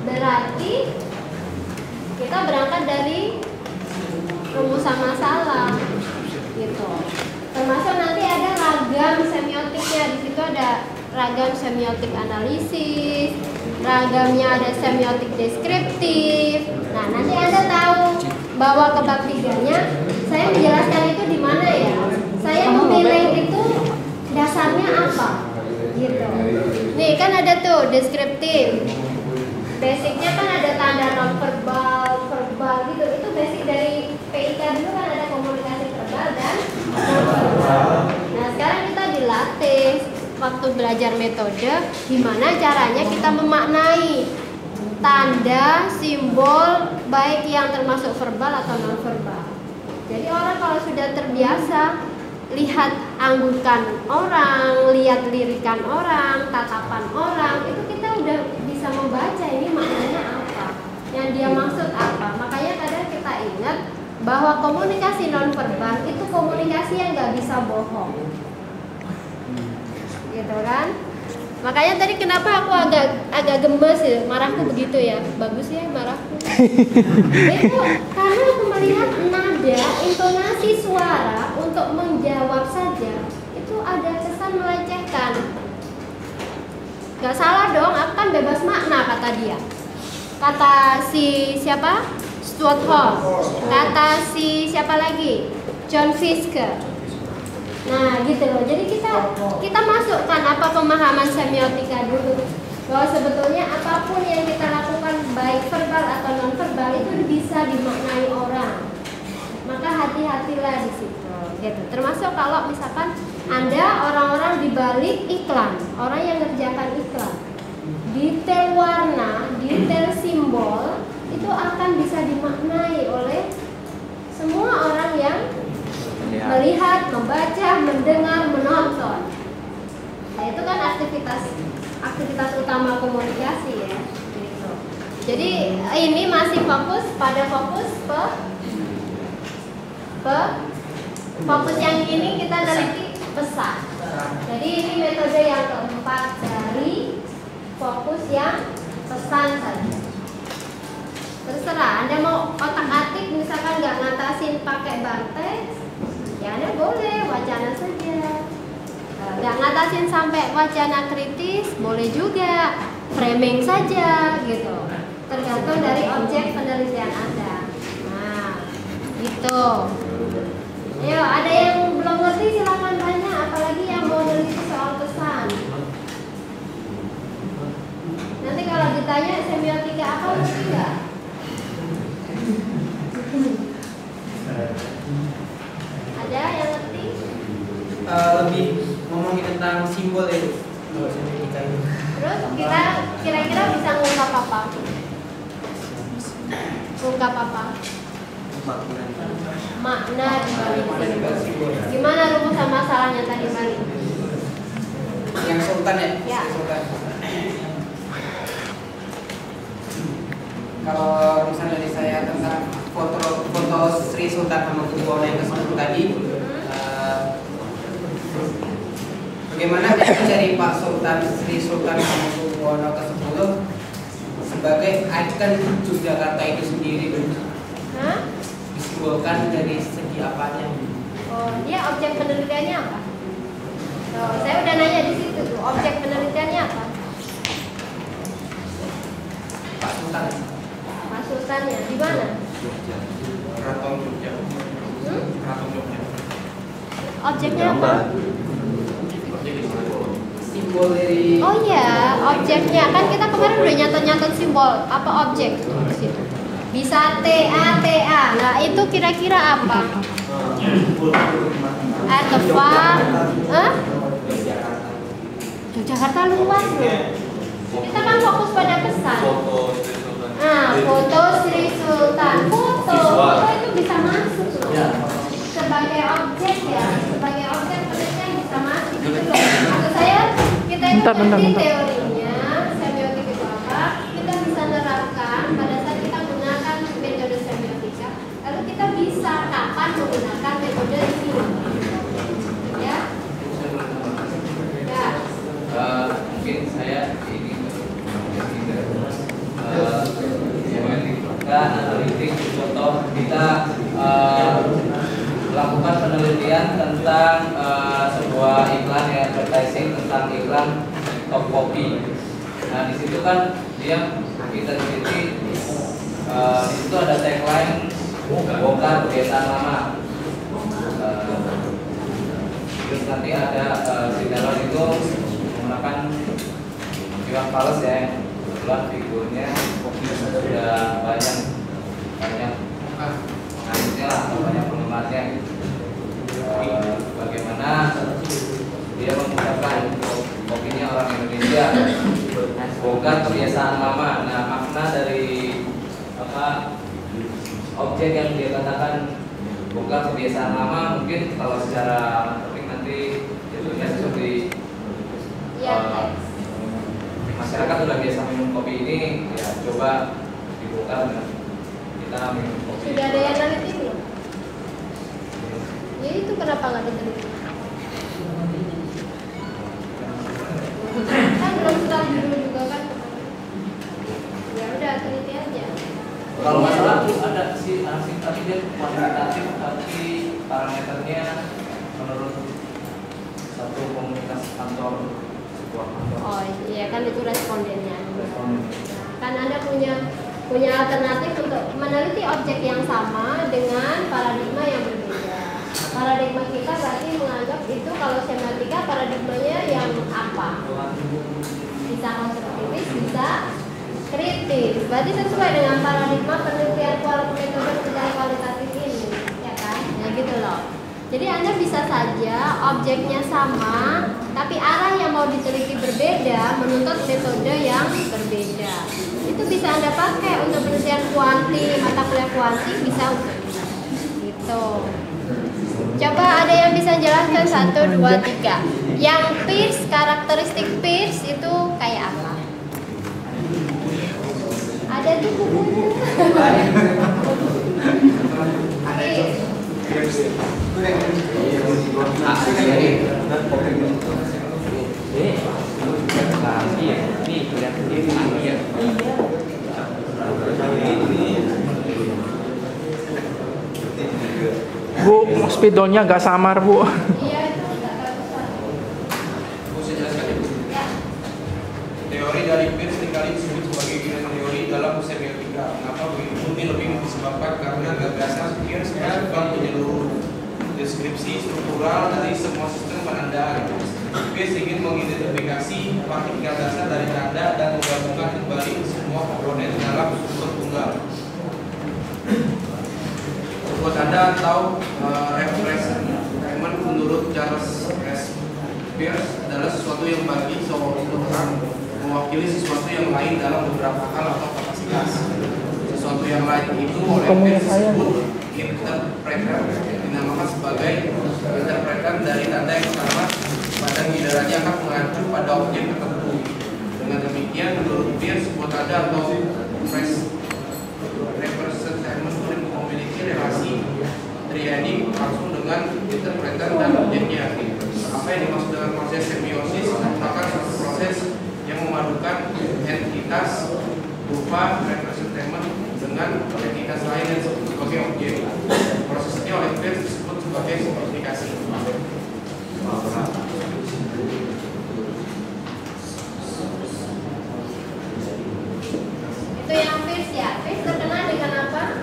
Berarti kita berangkat dari rumusan masalah gitu. Termasuk nanti ada ragam semiotiknya. Di situ ada ragam semiotik analisis, ragamnya ada semiotik deskriptif. Nah, nanti Anda tahu bahwa ke bab 3-nya saya menjelaskan itu di mana ya. Saya memilih itu dasarnya apa gitu. Nih kan ada tuh deskriptif. Basicnya kan ada tanda non verbal, verbal gitu. Itu basic dari PIK dulu kan ada komunikasi verbal dan non verbal. Nah, sekarang kita dilatih waktu belajar metode gimana caranya kita memaknai tanda, simbol baik yang termasuk verbal atau non verbal. Jadi orang kalau sudah terbiasa lihat anggukan orang, lihat lirikan orang, tatapan orang, itu kita udah bisa membaca ini maknanya apa, yang dia maksud apa. Makanya kadang kita ingat bahwa komunikasi nonverbal itu komunikasi yang nggak bisa bohong, gitu kan? Makanya tadi kenapa aku agak gemes ya, marahku begitu ya, bagus ya marahku. Itu karena aku melihat nada, intonasi suara untuk menjawab saja itu ada kesan melecehkan. Gak salah dong, aku kan bebas makna kata dia. Kata si siapa? Stuart Hall. Kata si siapa lagi? John Fiske. Nah gitu loh, jadi kita masukkan apa pemahaman semiotika dulu, bahwa sebetulnya apapun yang kita lakukan baik verbal atau non verbal itu bisa dimaknai orang. Maka hati-hatilah di situ gitu. Termasuk kalau misalkan Anda orang-orang di balik iklan, orang yang ngerjakan iklan, detail warna, detail simbol itu akan bisa dimaknai oleh semua orang yang melihat, membaca, mendengar, menonton. Nah, itu kan aktivitas utama komunikasi ya. Gitu. Jadi ini masih fokus fokus yang ini kita neliti pesan. Jadi ini metode yang keempat dari fokus yang pesan saja. Terserah Anda mau otak-atik misalkan nggak ngatasin pakai barteks, ya Anda boleh wacana saja. Nggak ngatasin sampai wacana kritis, boleh juga framing saja gitu. Tergantung dari objek penelitian Anda. Nah, gitu. Ayo, ada yang belum ngerti silakan tanya, apalagi yang mau neliti soal pesan. Nanti kalau ditanya semiotika apa ngerti nggak? Ada yang ngerti? Lebih ngomongin tentang simbol itu. Terus kita kira-kira bisa ngungkap apa? Ngungkap apa? Makna di balik simbol. Gimana rumusan masalahnya tadi Mari? Yang sultan ya? Ya. Sultan. Kalau misalnya dari saya tentang foto Sri Sultan Hamengkubuwono yang ke-10 tadi, bagaimana dari Pak Sultan Sri Sultan Hamengkubuwono ke-10 sebagai ikon Yogyakarta itu sendiri, disimbolkan dari segi apanya? Oh, dia objek penelitiannya apa? Oh, saya udah nanya di situ tuh, objek penelitiannya apa? Pak Sultan. Pak Sultannya di mana? Keraton Jogja. Keraton Jogja. Objeknya apa? Simbol dari. Oh iya, objeknya kan kita kemarin udah nyatet simbol. Apa objek di situ? Bisa TA. Nah itu kira-kira apa? Tepat. Yogyakarta luas loh. Kita kan fokus pada pesan. Nah, foto Sri Sultan. Foto itu bisa masuk loh. Sebagai objek ya, sebagai objek penelitian bisa masuk. Maksud saya kita itu ngerti teorinya, semiotik itu apa, kita bisa nerapkan pada saat kita gunakan metode semiotika. Lalu kita bisa kapan menggunakan metode ini. Ya. Ya. Mungkin saya ini kopi. Nah di situ kan dia kita teliti di situ ada tagline bongkar kebiasaan lama. Terus nanti ada di dalam itu menggunakan Iwan Fals ya, yang kebetulan figurnya sudah banyak pengikutnya lah, banyak penggemarnya. Bagaimana dia mengucapkan kopinya orang Indonesia, bongkar kebiasaan lama. Nah makna dari objek yang dia katakan bongkar kebiasaan lama, mungkin kalau secara matematik nanti judulnya seperti masyarakat sudah biasa minum kopi ini, ya coba dibongkar dengan kita minum kopi. Sudah ada yang nanti belum? Ya itu kenapa nggak diteliti? Kan belum setelah dulu juga kan. Ya udah teliti aja. Kalau masalah tuh ada si tapi dia kuantitatif, tapi parameternya menurut satu komunitas kantor sebuah kantor. Oh iya kan itu respondennya. Kan Anda punya alternatif untuk meneliti objek yang sama dengan paradigma yang berbeda. Paradigma kita berarti menganggap itu kalau semiotika paradigmanya yang apa? Bisa konstruktivis, bisa kritis. Berarti sesuai dengan paradigma penelitian metode penelitian kualitatif ini, ya kan? Ya gitu loh. Jadi Anda bisa saja objeknya sama, tapi arah yang mau diteliti berbeda, menuntut metode yang berbeda. Itu bisa Anda pakai untuk penelitian kuanti, mata kuliah kuanti bisa untuk gitu. Coba ada yang bisa jelaskan 1, 2, 3. Yang Peirce, karakteristik Peirce itu kayak apa? Ada tuh bukunya. Bu, spidolnya agak samar, Bu. Iya itu nggak bagus. Saya jelaskan ya, Bu. Teori dari Peirce seringkali disebut sebagai teori dalam semiotika. Kenapa begitu? Ini lebih disebabkan karena gagasan Peirce bukan menyeluruh deskripsi struktural dari semua sistem penandaan. Peirce ingin mengidentifikasi partikel dasar dari tanda dan menggabungkan kembali semua komponen dalam struktur tunggal. Buat Anda tahu referensiman menurut Charles S. Peirce adalah sesuatu yang bagi seorang mewakili sesuatu yang lain dalam beberapa hal atau kapasitas. Sesuatu yang lain itu oleh Peirce disebut interpreter, dinamakan sebagai interpreter dari tanda yang pertama pada gilirannya akan mengacu pada objek tertentu. Dengan demikian menurut Peirce buat Anda atau representative memiliki relasi triadik langsung dengan interpreter dan objeknya. Apa yang dimaksud dengan proses semiosis merupakan suatu proses yang memadukan entitas berupa representative dengan entitas lain yang disebut sebagai objek. Proses ini oleh Peirce disebut sebagai simplifikasi. Itu yang Peirce ya. Peirce terkenal dengan apa?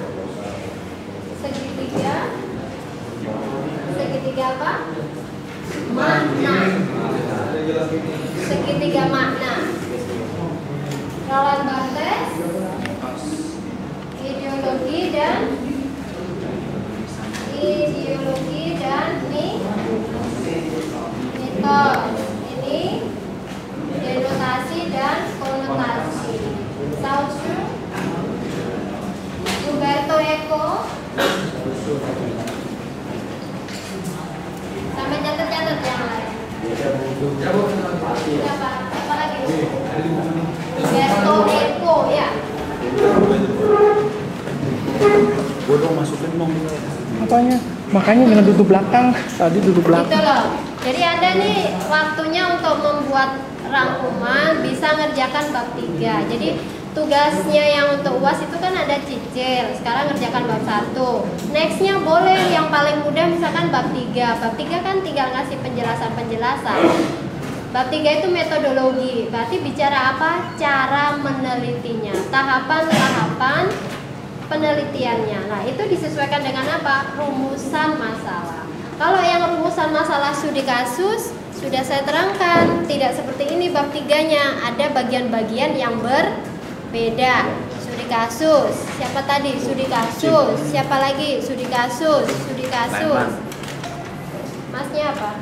Segitiga apa? Makna. Segitiga makna. Roland Barthes, ideologi dan mitos. Ini denotasi dan konotasi. Saussure, Umberto Eco, sampai catat-catat yang lain. Apa lagi? Umberto Eco ya. Bodoh masukin dong. Apanya? Makanya jangan duduk belakang. Tadi duduk belakang. Gitu loh. Jadi Anda nih waktunya untuk membuat rangkuman bisa ngerjakan bab 3. Jadi tugasnya yang untuk UAS itu kan ada cicil. Sekarang ngerjakan bab 1. Nextnya boleh yang paling mudah misalkan bab 3. Bab 3 kan tinggal ngasih penjelasan-penjelasan. Bab 3 itu metodologi. Berarti bicara apa? Cara menelitinya, tahapan-tahapan penelitiannya. Nah, itu disesuaikan dengan apa? Rumusan masalah. Kalau yang rumusan masalah studi kasus sudah saya terangkan, tidak seperti ini bab 3-nya. Ada bagian-bagian yang berbeda. Studi kasus, siapa tadi? Studi kasus. Siapa lagi? Studi kasus, studi kasus. Masnya apa?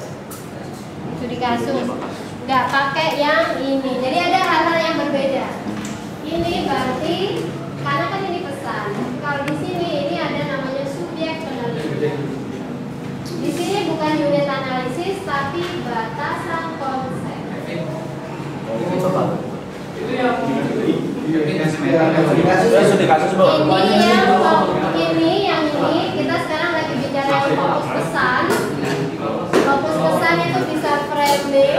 Studi kasus. Nggak pakai yang ini. Jadi ada hal-hal yang berbeda. Ini berarti karena kan ini pesan. Kalau di sini ini ada namanya subjek penelitian. Di sini bukan unit analisis tapi batasan konsep. Itu yang Studi kasus Ini kita sekarang lagi bicara yang fokus pesan. Fokus pesan itu bisa framing.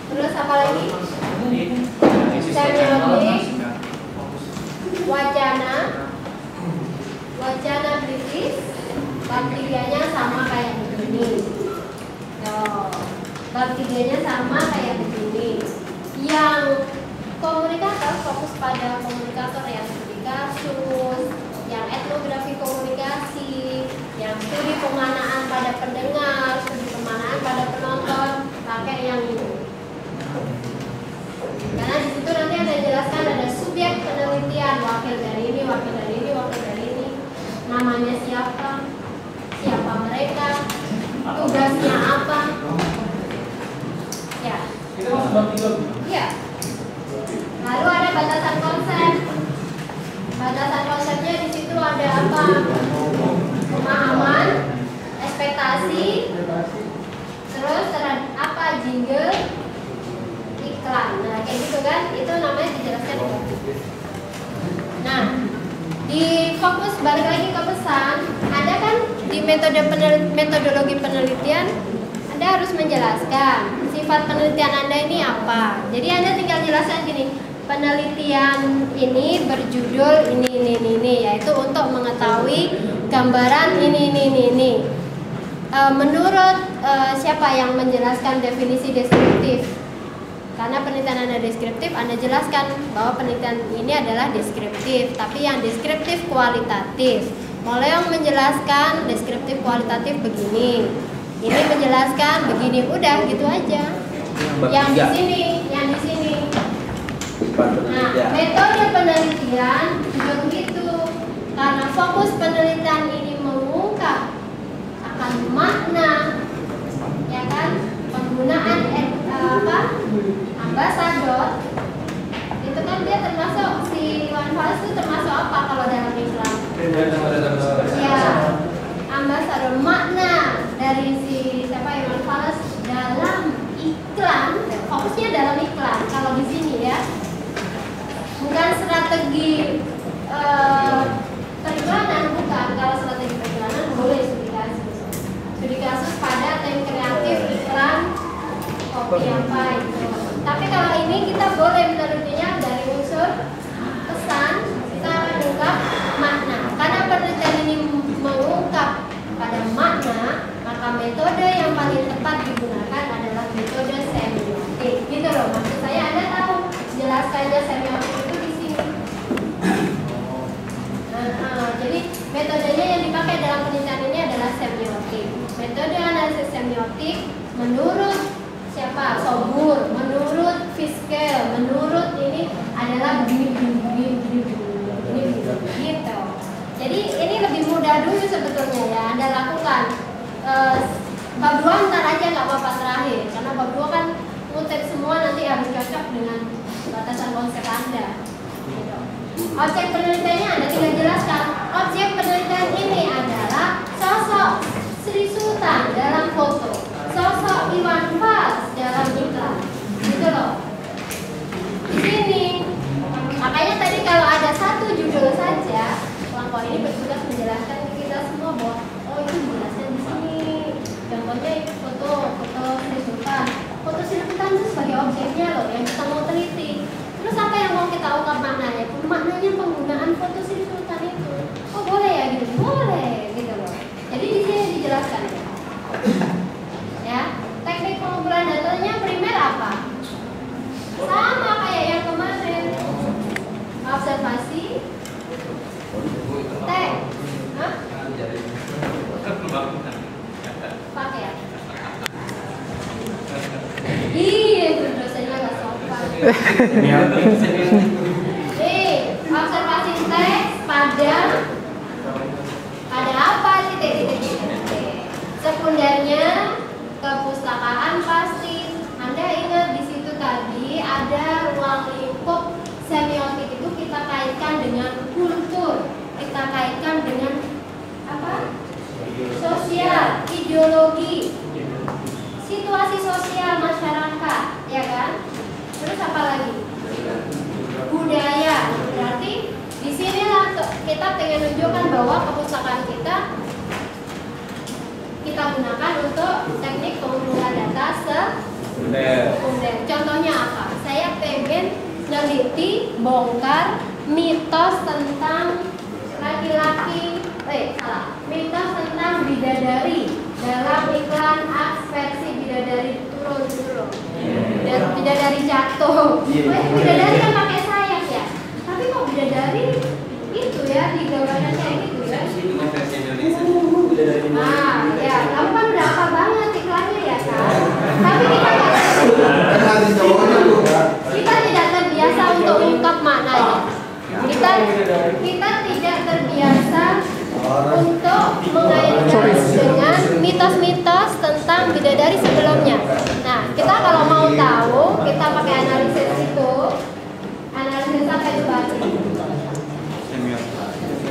Terus apa lagi? Semiotik, wacana British. Bab 3-nya sama kayak begini. Bab 3-nya sama kayak begini. Yang komunikator fokus pada komunikator yang studi kasus, yang etnografi komunikasi, yang studi pemanaan pada pendengar, studi pemanaan pada penonton, pakai yang ini. Karena di situ nanti ada jelaskan ada subjek penelitian, wakil dari ini, wakil dari ini, wakil dari ini, namanya siapa, siapa mereka, tugasnya apa, ya. Iya. Lalu ada batasan konsep. Batasan konsepnya di situ ada apa? Pemahaman, ekspektasi, terus apa? Jingle, iklan. Nah, kayak gitu kan? Itu namanya dijelaskan. Nah, di fokus balik lagi ke pesan, ada kan di metodologi penelitian Anda harus menjelaskan sifat penelitian Anda ini apa. Jadi Anda tinggal jelaskan gini, penelitian ini berjudul ini, yaitu untuk mengetahui gambaran ini. Menurut siapa yang menjelaskan definisi deskriptif? Karena penelitian Anda deskriptif, Anda jelaskan bahwa penelitian ini adalah deskriptif, tapi yang deskriptif kualitatif. Mulai yang menjelaskan deskriptif kualitatif begini. Ini menjelaskan begini, udah gitu aja. Yang di sini. Nah, metode penelitian juga begitu. Karena fokus penelitian ini mengungkap akan makna, ya kan, penggunaan ambasador. Itu kan dia termasuk si Iwan Fals itu termasuk apa kalau dalam Islam? Ya, ambasador, makna dari si siapa Iwan Fals dalam iklan, fokusnya dalam iklan. Kalau di sini ya, bukan strategi periklanan, bukan. Kalau strategi periklanan boleh studi kasus pada tim kreatif iklan kopi apa itu. Tapi kalau ini kita boleh menelitinya dari unsur pesan, kita mengungkap makna. Karena penelitian ini mengungkap pada makna, maka metode yang paling tepat digunakan adalah metode semiotik. Gitu loh, maksud saya Anda tahu jelaskannya semiotik itu di sini. Jadi metodenya yang dipakai dalam penelitian ini adalah semiotik. Metode analisis semiotik menurut siapa? Sobur, menurut Fischel, menurut ini adalah begini gitu. Jadi ini lebih mudah dulu sebetulnya ya Anda lakukan. Bab 2 ntar aja nggak apa-apa terakhir, karena bab 2 kan ngutip semua nanti harus cocok dengan batasan konsep Anda. Gitu. Objek penelitiannya Anda tinggal jelaskan. Objek penelitian ini adalah sosok Sri Sultan dalam foto, sosok Iwan Fals dalam iklan, gitu loh. Di sini, makanya tadi kalau ada satu judul saja, kelompok ini bertugas menjelaskan ke kita semua bahwa oh itu dijelaskan di sini. Contohnya itu foto Sri Sultan. Foto Sri Sultan itu sebagai objeknya loh yang kita mau teliti. Terus apa yang mau kita ungkap maknanya? Maknanya penggunaan foto Sri Sultan itu. Oh boleh ya gitu, boleh gitu loh. Jadi di sini dijelaskan ya. Teknik pengumpulan datanya Nih, observasi teks pada apa titik-titik. Sekundernya kepustakaan pasti. Anda ingat di situ tadi ada ruang lingkup semiotik itu kita kaitkan dengan kultur, kita kaitkan dengan apa? Sosial, ideologi, situasi sosial masyarakat, ya kan? Terus apa lagi? Budaya. Berarti di sinilah kita pengen menunjukkan bahwa kepustakaan kita gunakan untuk teknik pengumpulan data sekunder. Contohnya apa? Saya pengen neliti, bongkar mitos tentang mitos tentang bidadari dalam iklan Aspeksi bidadari turun. Dan bidadari jatuh. Bidadari kan pakai sayap ya. Tapi kok bidadari itu ya di gambarnya kayak gitu ya. Nah, ya, kamu kan udah hafal banget iklannya ya kan. Tapi kita tidak terbiasa untuk ungkap maknanya. Kita tidak terbiasa untuk mengaitkan dengan mitos-mitos tentang bidadari sebelumnya. Nah, kita kalau mau tahu, kita pakai analisis itu. Analisis apa itu berarti?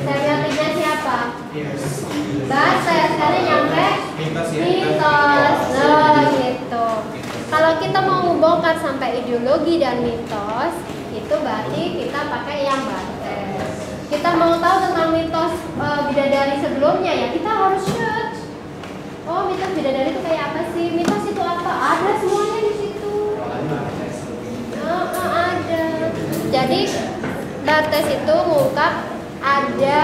Semiotiknya siapa? Bahasa sekarang nyampe mitos. Nah, gitu. Kalau kita mau membongkar sampai ideologi dan mitos, itu berarti kita pakai yang Barthes. Kita mau tahu tentang mitos bidadari sebelumnya ya, kita harus search. Oh, mitos bidadari itu kayak apa sih? Mitos itu apa? Ada semuanya di situ. Ada. Jadi Barthes itu mengungkap ada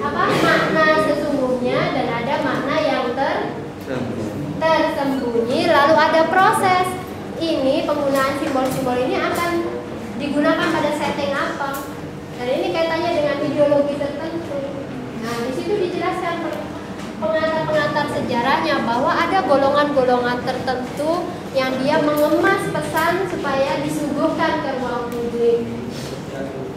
makna sesungguhnya dan ada makna yang tersembunyi, lalu ada proses. Ini penggunaan simbol-simbol ini akan digunakan pada setting apa? Dan ini kaitannya dengan ideologi tertentu. Nah, di situ dijelaskan pengantar-pengantar sejarahnya bahwa ada golongan-golongan tertentu yang dia mengemas pesan supaya disuguhkan ke ruang publik.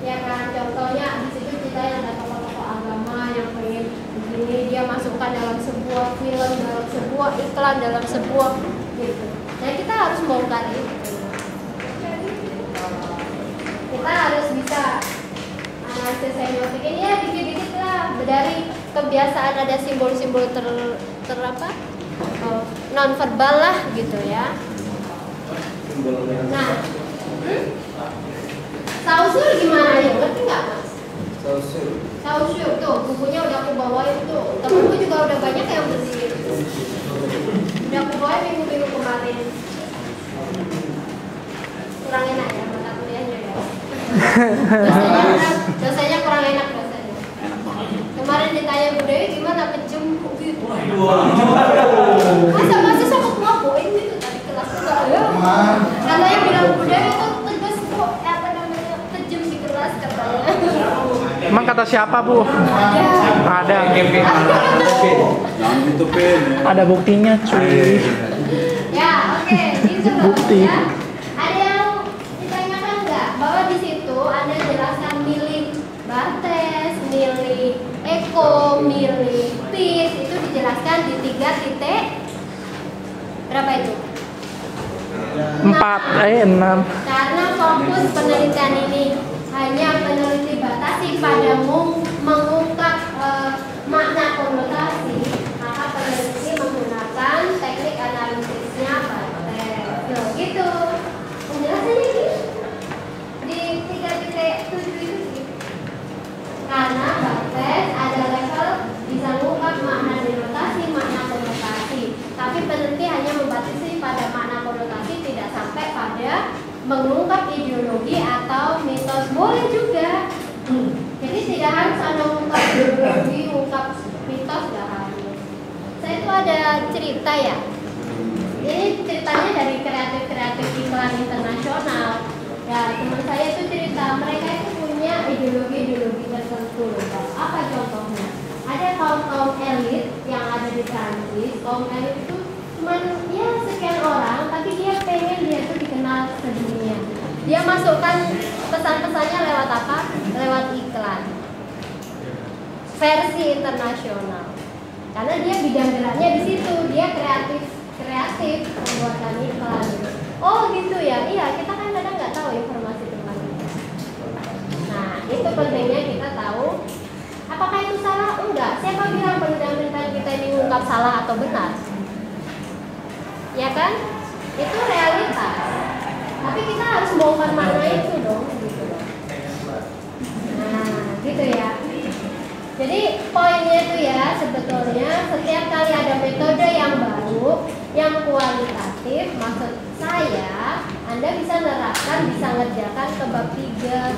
Ya kan, contohnya di situ kita yang ada tokoh-tokoh agama yang pengen begini, dia masukkan dalam sebuah film, dalam sebuah iklan, dalam sebuah gitu. Nah, kita harus bongkar itu. Kita harus bisa analisis semiotik ini ya dikit-dikit lah, dari kebiasaan ada simbol-simbol non verbal lah gitu ya. Nah, Saussure gimana ya? Ngerti nggak mas? Saussure tuh bukunya udah aku bawain tuh. Temenku juga udah banyak yang beli. Udah aku bawain minggu-minggu kemarin. Kurang enak ya mata kuliahnya ya. Dosanya kurang enak dosanya. Kemarin ditanya Bu Dewi gimana pejem gitu. Masa mahasiswa ketua boin gitu tadi kelas enggak ya? Katanya bilang Bu Dewi itu tegas kok pejem di kelas katanya. Emang kata siapa Bu? Ada. Ada buktinya cuy. Ya oke, gitu loh. Bukti. Ya. Ada yang ditanyakan nggak bahwa di situ ada jelaskan milih Barthes, milih Eko, milih Peirce itu dijelaskan di 3 titik berapa itu? 6. Karena fokus penelitian ini hanya peneliti batasi pada mengungkap makna konotasi, maka peneliti menggunakan teknik analisisnya Barthes. Gitu. Penjelasannya gitu. Di 3.7 itu gitu. Karena Barthes ada level bisa mengungkap makna denotasi, makna konotasi. Tapi peneliti hanya membatasi pada makna konotasi, tidak sampai pada mengungkap ideologi atau mitos. Boleh juga. Jadi tidak harus ada mengungkap ideologi, mengungkap mitos, tidak harus. Saya itu ada cerita ya. Ini ceritanya dari kreatif-kreatif iklan internasional. Ya, teman saya itu cerita mereka itu punya ideologi-ideologi tertentu. Apa contohnya? Ada kaum elit yang ada di Prancis. Kaum elit itu cuman ya sekian orang, tapi dia pengen dia itu dikenal sedunia. Dia masukkan pesan-pesannya lewat apa? Lewat iklan. Versi internasional. Karena dia bidang geraknya di situ, dia kreatif membuatkan iklan. Oh gitu ya, iya kita kan kadang nggak tahu informasi tentang itu. Nah itu pentingnya kita tahu. Apakah itu salah? Enggak. Siapa bilang penelitian kita ini mengungkap salah atau benar? Ya kan? Itu realitas. Tapi kita harus bongkar makna itu dong, gitu loh. Nah, gitu ya. Jadi poinnya itu ya sebetulnya setiap kali ada metode yang baru, yang kualitatif, maksud saya Anda bisa nerapkan, bisa ngerjakan ke bab 3.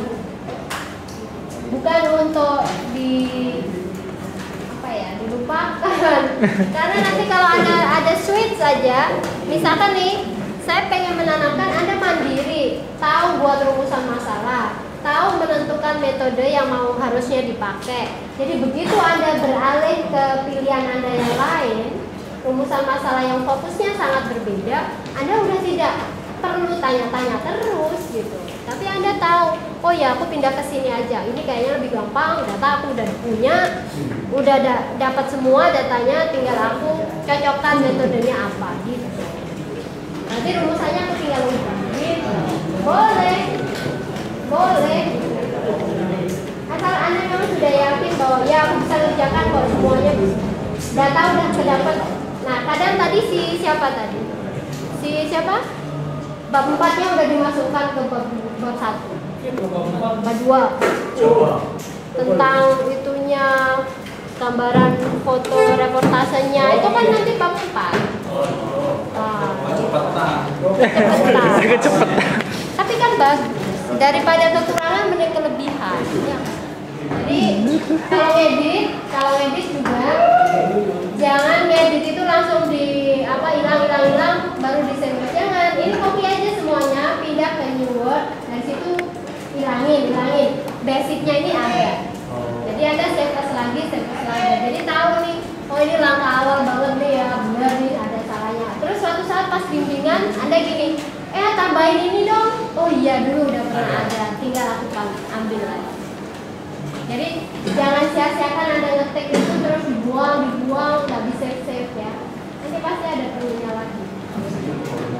Bukan untuk dilupakan. Karena nanti kalau ada switch saja, misalkan nih, saya pengen menanamkan Anda mandiri, tahu buat rumusan masalah, tahu menentukan metode yang harusnya dipakai. Jadi begitu Anda beralih ke pilihan Anda yang lain, rumusan masalah yang fokusnya sangat berbeda, Anda udah tidak perlu tanya-tanya terus gitu. Tapi Anda tahu, oh ya aku pindah ke sini aja. Ini kayaknya lebih gampang, data aku udah punya, udah dapat semua datanya, tinggal aku cocokkan metodenya apa gitu. Nanti rumusannya aku tinggal ubah gitu. Boleh. Asal Anda memang sudah yakin bahwa ya aku bisa kerjakan kok semuanya. Data udah kedapat. Nah, kadang tadi siapa? Bab 4-nya udah dimasukkan ke bab 1. Bab 2. Tentang itunya, gambaran foto reportasenya itu kan nanti bab 4. Cepet. Tapi kan bagus. Daripada kekurangan mending kelebihan. Ya. Jadi kalau edit juga jangan ngedit itu langsung hilang baru di-save. Jangan, ini copy aja semuanya, pindah ke New Word, dari situ hilangin. Basicnya ini ada. Jadi Anda save lagi. Jadi tahu nih, oh ini langkah awal banget nih ya, benar nih ada salahnya. Terus suatu saat pas bimbingan Anda gini, tambahin ini dong. Oh iya dulu udah pernah ada, tinggal aku ambil lagi. Jadi jangan sia-siakan Anda ngetik itu terus dibuang, nggak bisa save ya. Nanti pasti ada perlunya lagi.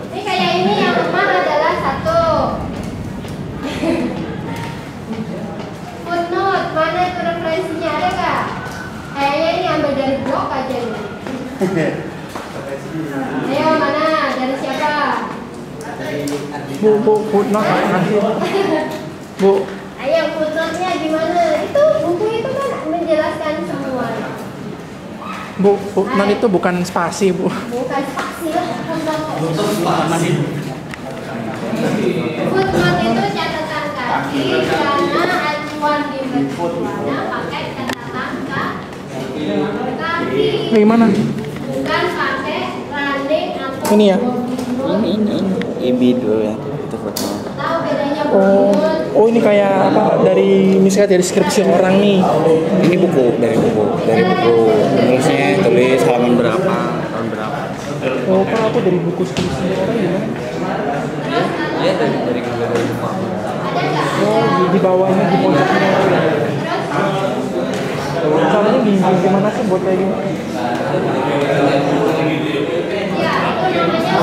Ini kayak ini yang lemah adalah 1. Footnote, mana itu referensinya, ada nggak? Kayaknya ini ambil dari blog aja nih. Ayo mana? Dari siapa? Bu, footnote kasih. Bu. Ayo footnote-nya gimana? Itu buku itu kan menjelaskan semua. Bu, footnote itu bukan spasi, Bu. Bukan spasi lah, footnote itu catatan kaki karena acuan di berjuana pakai catatan kaki. Gimana? Bukan pakai running atau Ini ya? Ini dulu ya, itu footnote. tahu bedanya footnote? Oh ini kayak apa? Dari misalnya dari deskripsi orang nih. Ini dari buku nulisnya tulis halaman berapa, tahun berapa. Oh, kalau aku dari buku deskripsi orang gimana? Iya dari buku. Ada nggak? Oh di bawahnya di pojoknya. Caranya gimana sih buat kayak gini? Ya, itu namanya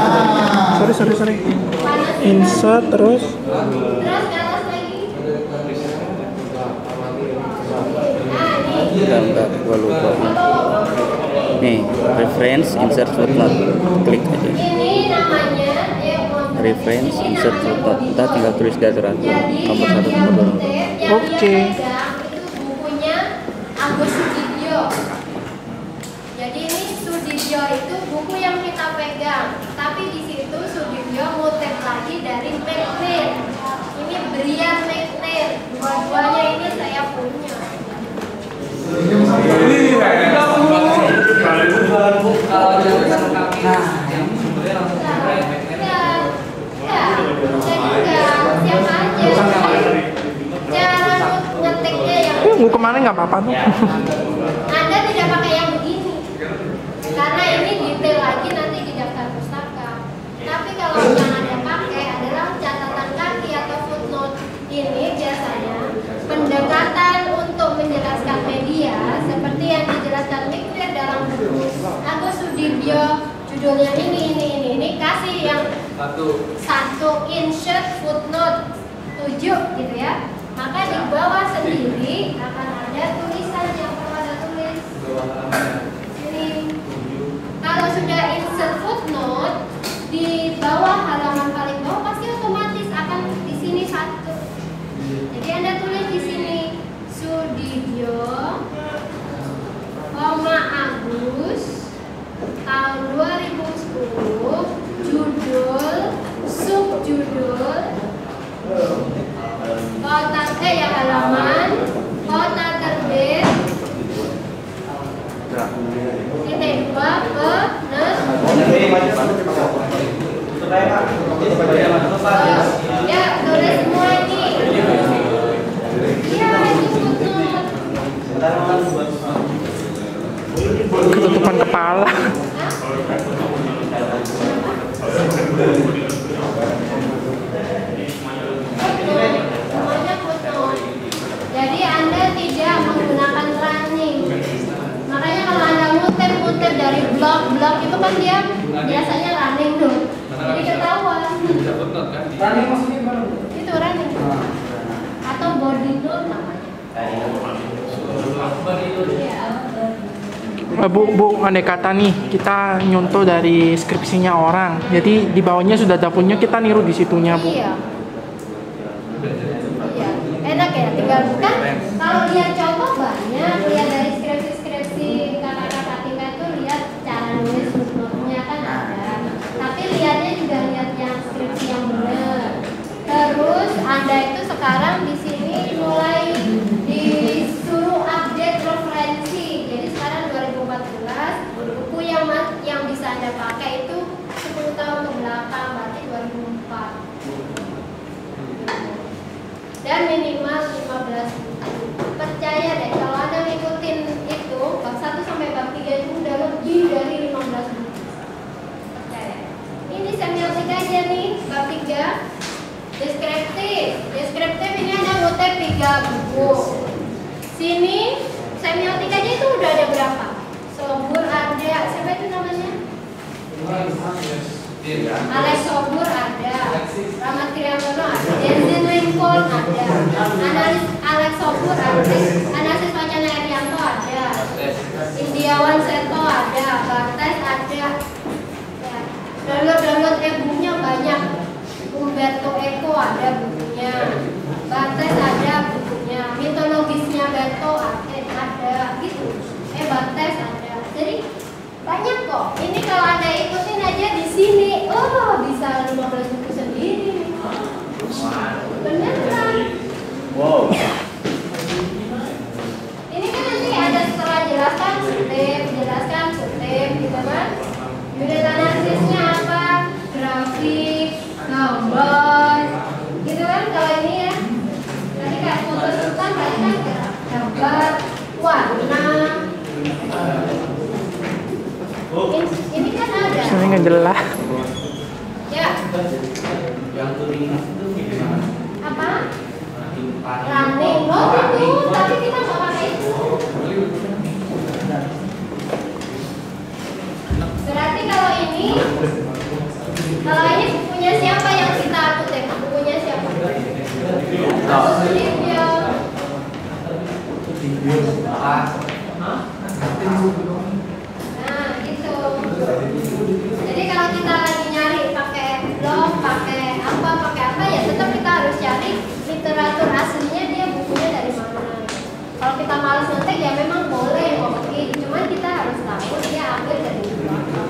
Sorry. Insert terus. terus ke atas lagi. Nah, ini Bentar, gua lupa. Nih, reference insert footnote. Klik aja. ini namanya Reference insert footnote. Kita tinggal tulis di atur nomor 1 nomor 2. Oke. Itu bukunya Agus Sudibyo. Jadi ini Sudibyo itu buku yang kita pegang, tapi di situ Sudibyo ngutip lagi dari McNair. Ini Brian McNair. Dua-duanya ini saya punya. Kalau catatan kaki yang sumbernya langsung Ya, jadi siapa aja. Cara ngetiknya yang Mau kemana nggak apa-apa tuh. Anda tidak pakai yang begini, karena ini detail lagi nanti di daftar pustaka. Tapi kalau yang Anda pakai adalah catatan kaki atau judulnya ini kasih yang satu insert footnote 7 gitu ya. Maka di bawah sendiri akan ada tulisan yang perlu ada tulis. Sini. Kalau sudah insert footnote di bawah halaman paling bawah pasti otomatis akan di sini satu. Jadi Anda tulis di sini Sudibyo, Agus, tahun 2010, judul, subjudul, kota halaman, kota terbit, titik 2 ya tulis semua ini. Ya itu footnote. Ketutupan kepala. Semuanya footnote. Jadi Anda tidak menggunakan running. Makanya kalau Anda muter dari blog itu kan dia biasanya running tuh. Jadi ketahuan. Running maksudnya gimana? Itu running. Atau body note namanya. Iya. Bu, andai kata nih kita nyontoh dari skripsinya orang, jadi di bawahnya sudah ada punya, kita niru di situnya, Bu. Iya. Iya. Enak ya, tinggal bukan. Kalau lihat contoh banyak, lihat dari skripsi kakak-kakak tingkat tuh lihat cara nulis footnote-nya kan ada. Tapi lihatnya juga lihat yang skripsi yang benar. Terus Anda itu sekarang di sini mulai disuruh update referensi. Jadi sekarang 2014 buku yang bisa Anda pakai itu 10 tahun ke belakang, berarti 2004. Dan minimal 15 buku. Percaya deh kalau Anda ngikutin itu bab 1 sampai bab 3 itu udah lebih dari 15 buku. Percaya. Ini semiotik aja nih bab 3. Deskriptif ini Anda ngutip 3 buku. Sini semiotik aja itu udah ada berapa? Sobur ada, siapa itu namanya? Alex Sobur ada, Rahmat Kriyantono ada, Denzin Lincoln ada, Alex Sobur ada, Analisis Wacana Erianto ada, Indiawan Seto ada, Bartes ada. Ya. Download e-booknya banyak. Umberto Eco ada bukunya, Bartes ada bukunya, mitologisnya Beto ada gitu, Bartes ada. Jadi banyak kok. Ini kalau Anda ikutin aja di sini, oh bisa 15 buku sendiri. Beneran. Wow. Ini kan nanti ada setelah jelaskan sutip, gitu kan? Unit analisisnya apa? Grafik, gambar, gitu kan? Kalau ini ya, tadi kayak foto sultan, tadi kan gambar, warna. Ini kan ada. Ini nggak jelas. Ya. Apa? Running. Oh itu, tapi kita nggak pakai itu. Berarti kalau ini bukunya siapa yang kita kutip? Bukunya siapa? Sudibyo. Nah, gitu. Jadi kalau kita lagi nyari pakai blog, pakai apa ya tetap kita harus cari literatur aslinya dia bukunya dari mana. Kalau kita malas ngetik ya memang boleh mungkin, cuman kita harus tahu dia ambil dari mana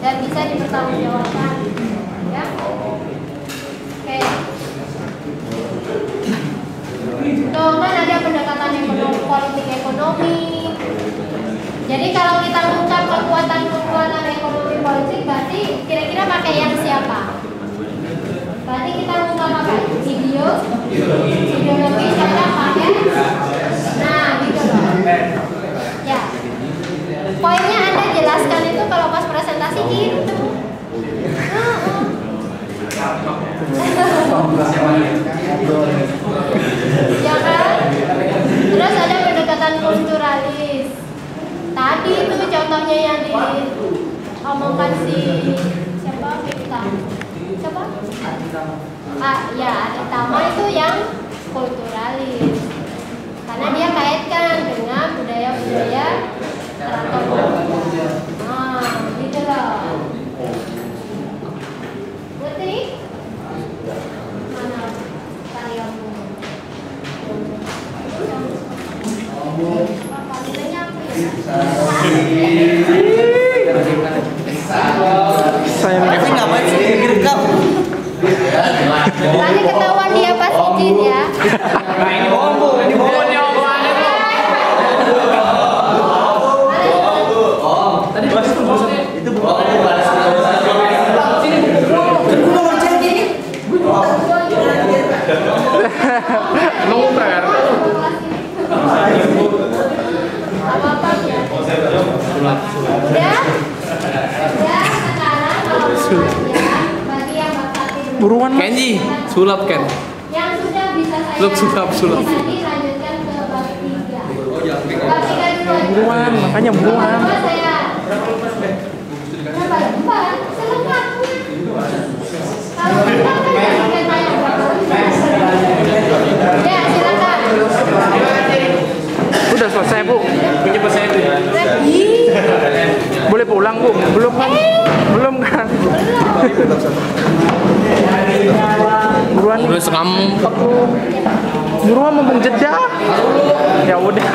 dan bisa dipertanggungjawabkan, ya. Oke. Tuh kan ada pendekatan politik ekonomi. Jadi kalau kita mengungkap kekuatan ekonomi politik, berarti kira-kira pakai yang siapa? Berarti kita mengungkap apa? Ideologi siapa pakai? Nah, gitu loh. Ya. Poinnya Anda jelaskan itu kalau pas presentasi gitu. Ya kan? Terus ada pendekatan kulturalis. Tadi itu contohnya yang di pertama itu yang kulturalis, karena dia kaitkan dengan budaya-budaya keraton. Nah, gitu loh. Putri, mana karyamu? Nilainya apa ya? Saya ngapain sih direkam? Nanti ketahuan dia pas izin ya. Ini bohong ya omongannya tuh. Tadi pas itu Luper. Apa-apa ya? Udah sekarang kalau bagi yang bakat Buruan, Mas. Kenji, sulap Ken. yang sudah bisa saya Look, sulap. bisa dilanjutkan ke bab 3. Bab 3 dulu. Buruan, makanya buruan. Bab 2 saya. Nah, bab 2 selengkapnya. Kalau kita kan jadikan saya ya, silakan. Udah selesai, Bu. Punya saya itu ya. Boleh pulang, Bu? Belum kan? Belum kan? Buruan nih. Udah setengah 4. Buruan mumpung jeda. Ya udah.